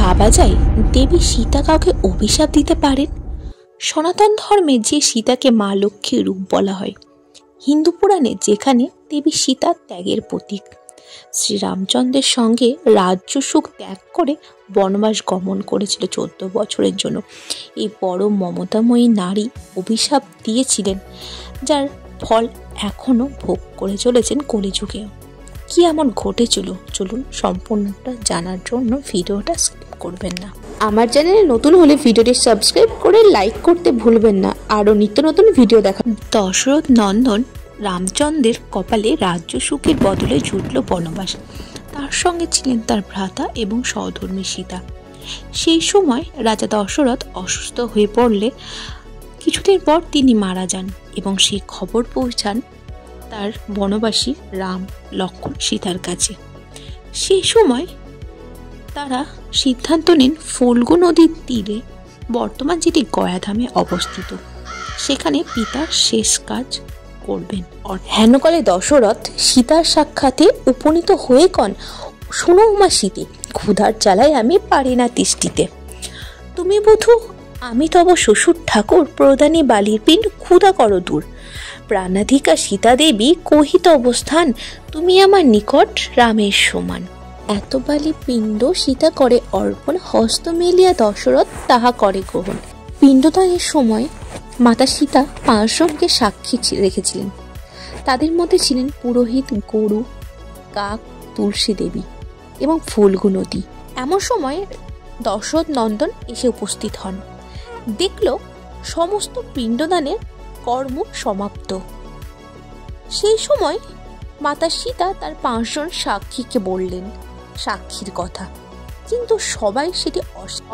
ভাবা যায় দেবী সীতা কাউকে অভিশাপ দিতে পারেন? সনাতন ধর্মে যে সীতাকে মা লক্ষ্মীর রূপ বলা হয়, হিন্দু পুরাণে যেখানে দেবী সীতা ত্যাগের প্রতীক, শ্রীরামচন্দ্রের সঙ্গে রাজ্য সুখ ত্যাগ করে বনবাস গমন করেছিল 14 বছরের জন্য, এই বড় মমতাময়ী নারী অভিশাপ দিয়েছিলেন, যার ফল এখনো ভোগ করে চলেছেন কলিযুগেও। কি এমন ঘটেছিল, চলুন সম্পূর্ণটা জানার জন্য ভিডিওটা স্কিপ করবেন না। আমার চ্যানেলে নতুন হলে ভিডিওটি সাবস্ক্রাইব করে লাইক করতে ভুলবেন না। আরও নিত্য নতুন ভিডিও দেখা। দশরথ নন্দন রামচন্দ্রের কপালে রাজ্য সুখের বদলে জুটল বনবাস। তার সঙ্গে ছিলেন তার ভ্রাতা এবং সহধর্মী সীতা। সেই সময় রাজা দশরথ অসুস্থ হয়ে পড়লে কিছুদিন পর তিনি মারা যান এবং সেই খবর পৌঁছান তার বনবাসী রাম, লক্ষ্মণ, সীতার কাছে। সেই সময় তারা সিদ্ধান্ত নেন ফল্গু নদীর তীরে, বর্তমান যেটি গয়াধামে অবস্থিত, সেখানে পিতার শেষ কাজ করবেন। হেনকালে দশরথ সীতার সাক্ষাতে উপনীত হয়ে কন, শুনো মা সীতে, ক্ষুধার জ্বালায় আমি পারি না তিষ্ঠিতে। তুমি বধূ, আমি তব শ্বশুর ঠাকুর প্রদানী বালির পিণ্ড ক্ষুধা করো দূর। প্রাণাধিকা সীতা দেবী কহিত অবস্থান, তুমি আমার নিকট রামের সমান। এত বালি পিণ্ড সীতা করে অর্পণ, হস্ত মেলিয়া দশরথ তাহা করে গ্রহণ। পিণ্ডদানের সময় মাতা সীতা 5 জনকে সাক্ষী রেখেছিলেন। তাদের মধ্যে ছিলেন পুরোহিত, গরু, কাক, তুলসী দেবী এবং ফল্গু নদী। এমন সময় দশরথ নন্দন এসে উপস্থিত হন। দেখল সমস্ত পিণ্ডদানের কর্ম সমাপ্ত। সেই সময় মাতা সীতা তার 5 জন সাক্ষীকে বললেন সাক্ষীর কথা, কিন্তু সবাই সেটি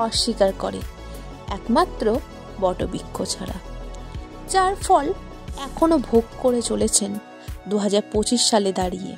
অস্বীকার করে, একমাত্র বটবৃক্ষ ছাড়া, যার ফল এখনো ভোগ করে চলেছেন 2025 সালে দাঁড়িয়ে।